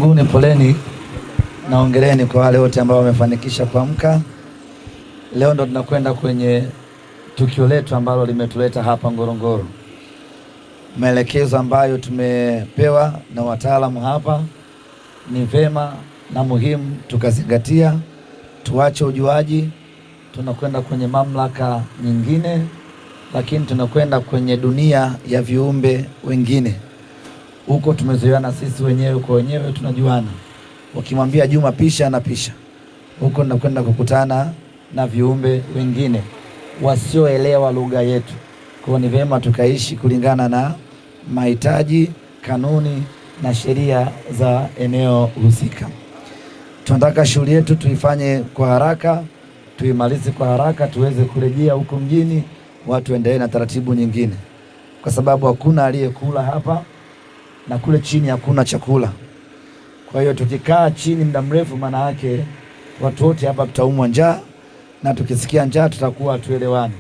Nguni, poleni na ongereni kwa wale wote ambao wamefanikisha kuamka. Leo ndo tunakwenda kwenye tukio letu ambalo limetuleta hapa Ngorongoro. Maelekezo ambayo tumepewa na wataalamu hapa ni vema na muhimu tukazingatia, tuache ujuaji. Tunakwenda kwenye mamlaka nyingine, lakini tunakwenda kwenye dunia ya viumbe wengine. Huko tumezoeana sisi wenyewe kwa wenyewe, tunajuana. Ukimwambia Juma pisha, anapisha. Huko tunakwenda kukutana na viumbe wengine wasioelewa lugha yetu. Kwa ni vema tukaishi kulingana na mahitaji, kanuni na sheria za eneo husika. Tunataka shughuli yetu tuifanye kwa haraka, tuimalize kwa haraka, tuweze kurejea huko mjini, watu endelee na taratibu nyingine, kwa sababu hakuna aliyekula hapa na kule chini hakuna chakula. Kwa hiyo tukikaa chini muda mrefu, maana yake watu wote hapa tutaumwa njaa, na tukisikia njaa tutakuwa hatuelewani.